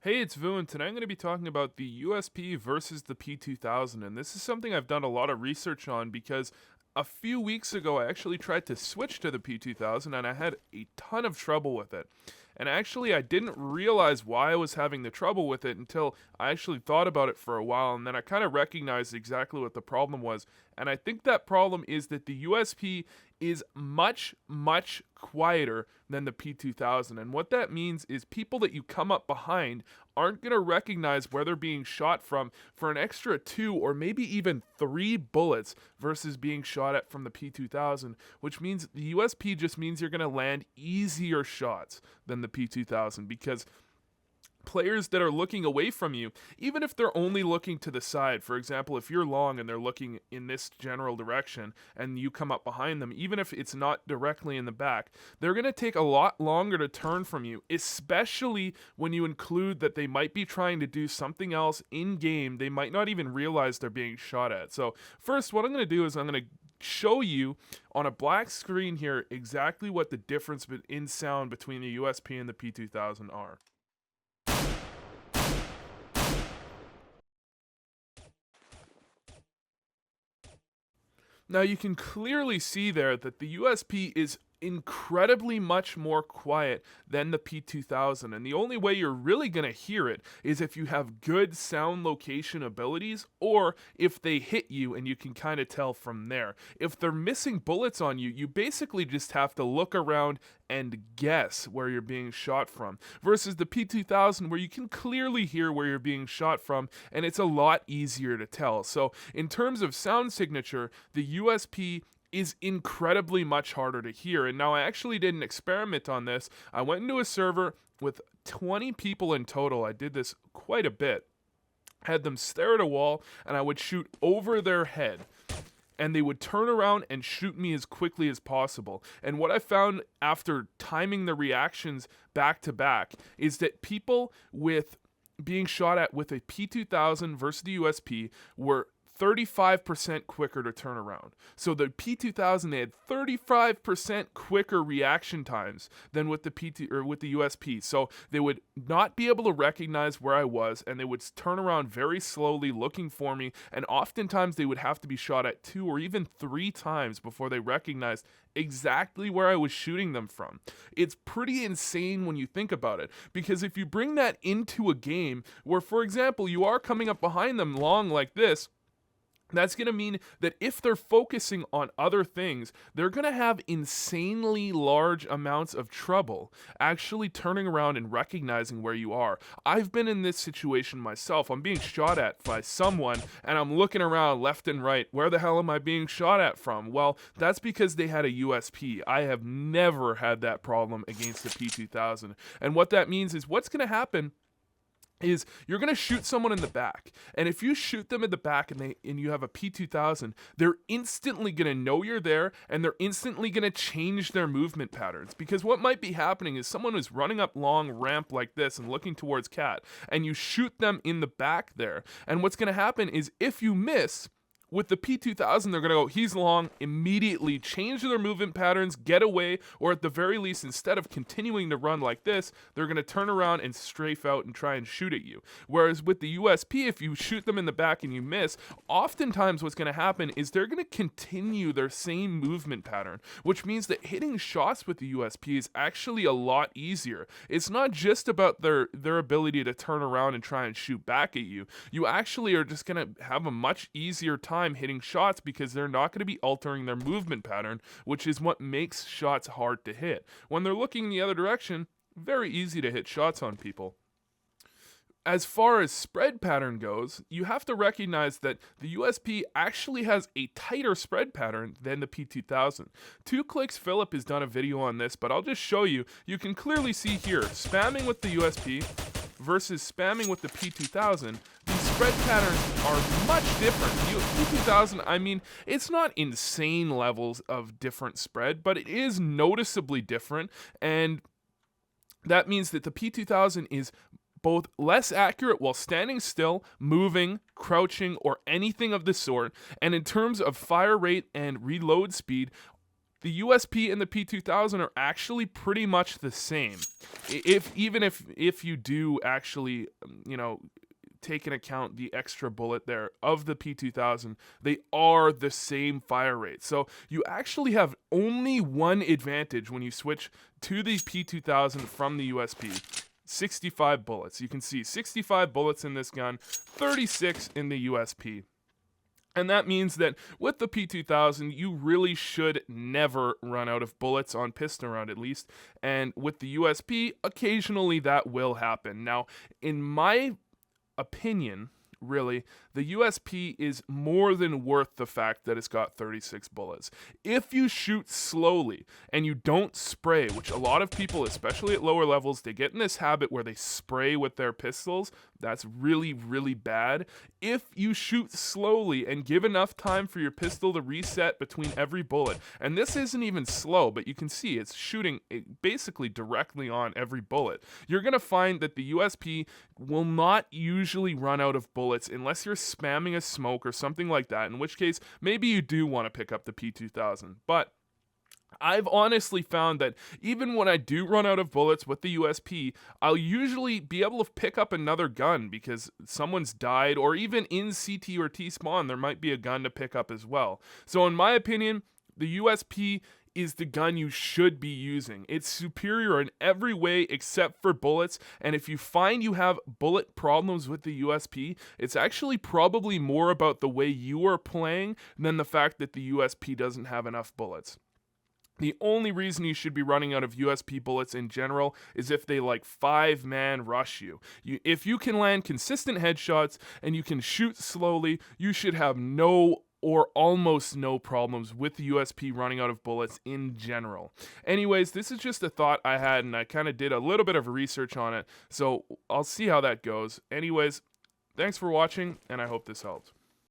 Hey, it's Vu, and today I'm going to be talking about the USP versus the P2000. And this is something I've done a lot of research on because a few weeks ago I actually tried to switch to the P2000 and I had a ton of trouble with it. And actually, I didn't realize why I was having the trouble with it until I actually thought about it for a while, and then I kind of recognized exactly what the problem was. And I think that problem is that the USP is much, much quieter than the P2000. And what that means is people that you come up behind aren't going to recognize where they're being shot from for an extra 2 or maybe even 3 bullets versus being shot at from the P2000, which means the USP just means you're going to land easier shots than the P2000 because players that are looking away from you, even if they're only looking to the side, for example, if you're long and they're looking in this general direction and you come up behind them, even if it's not directly in the back, they're going to take a lot longer to turn from you, especially when you include that they might be trying to do something else in game. They might not even realize they're being shot at. So first, what I'm going to do is I'm going to show you on a black screen here exactly what the difference in sound between the USP and the P2000 are. Now you can clearly see there that the USP is incredibly much more quiet than the P2000, and the only way you're really going to hear it is if you have good sound location abilities or if they hit you and you can kind of tell from there. If they're missing bullets on you, you basically just have to look around and guess where you're being shot from, versus the P2000 where you can clearly hear where you're being shot from and it's a lot easier to tell. So in terms of sound signature, the USP is incredibly much harder to hear. And now I actually did an experiment on this. I went into a server with 20 people in total. I did this quite a bit. Had them stare at a wall and I would shoot over their head. And they would turn around and shoot me as quickly as possible. And what I found after timing the reactions back to back is that people with being shot at with a P2000 versus the USP were 35% quicker to turn around. So the P2000, they had 35% quicker reaction times than with the with the USP. So they would not be able to recognize where I was, and they would turn around very slowly looking for me, and oftentimes they would have to be shot at 2 or even 3 times before they recognized exactly where I was shooting them from. It's pretty insane when you think about it, because if you bring that into a game where, for example, you are coming up behind them long like this, that's going to mean that if they're focusing on other things, they're going to have insanely large amounts of trouble actually turning around and recognizing where you are. I've been in this situation myself. I'm being shot at by someone, and I'm looking around left and right. Where the hell am I being shot at from? Well, that's because they had a USP. I have never had that problem against the P2000. And what that means is what's going to happen is you're going to shoot someone in the back, and if you shoot them in the back and you have a P2000, they're instantly going to know you're there, and they're instantly going to change their movement patterns, because what might be happening is someone is running up long ramp like this and looking towards cat, and you shoot them in the back there, and what's going to happen is if you miss with the P2000, they're going to go, he's long, immediately change their movement patterns, get away, or at the very least, instead of continuing to run like this, they're going to turn around and strafe out and try and shoot at you. Whereas with the USP, if you shoot them in the back and you miss, oftentimes what's going to happen is they're going to continue their same movement pattern, which means that hitting shots with the USP is actually a lot easier. It's not just about their ability to turn around and try and shoot back at you. You actually are just going to have a much easier time hitting shots because they're not going to be altering their movement pattern, which is what makes shots hard to hit. When they're looking the other direction, very easy to hit shots on people. As far as spread pattern goes, you have to recognize that the USP actually has a tighter spread pattern than the P2000. 2 Clicks Philip has done a video on this, but I'll just show you. You can clearly see here, spamming with the USP versus spamming with the P2000, these spread patterns are much different. The P2000, I mean, it's not insane levels of different spread, but it is noticeably different, and that means that the P2000 is both less accurate while standing still, moving, crouching, or anything of the sort, and in terms of fire rate and reload speed, the USP and the P2000 are actually pretty much the same. If you do actually, take into account the extra bullet there of the P2000, they are the same fire rate. So you actually have only one advantage when you switch to the P2000 from the USP. 65 bullets. You can see 65 bullets in this gun, 36 in the USP. And that means that with the P2000, you really should never run out of bullets on piston round at least. And with the USP, occasionally that will happen. Now, in my opinion, really, the USP is more than worth the fact that it's got 36 bullets. If you shoot slowly and you don't spray, which a lot of people, especially at lower levels, they get in this habit where they spray with their pistols. That's really, really bad. If you shoot slowly and give enough time for your pistol to reset between every bullet, and this isn't even slow, but you can see it's shooting basically directly on every bullet, you're going to find that the USP will not usually run out of bullets unless you're spamming a smoke or something like that, in which case maybe you do want to pick up the P2000. But I've honestly found that even when I do run out of bullets with the USP, I'll usually be able to pick up another gun because someone's died, or even in CT or T spawn, there might be a gun to pick up as well. So in my opinion, the USP is the gun you should be using. It's superior in every way except for bullets, and if you find you have bullet problems with the USP, it's actually probably more about the way you are playing than the fact that the USP doesn't have enough bullets. The only reason you should be running out of USP bullets in general is if they 5-man rush you. If you can land consistent headshots and you can shoot slowly, you should have no or almost no problems with the USP running out of bullets in general. Anyways, this is just a thought I had, and I kind of did a little bit of research on it, so I'll see how that goes. Anyways, thanks for watching, and I hope this helped.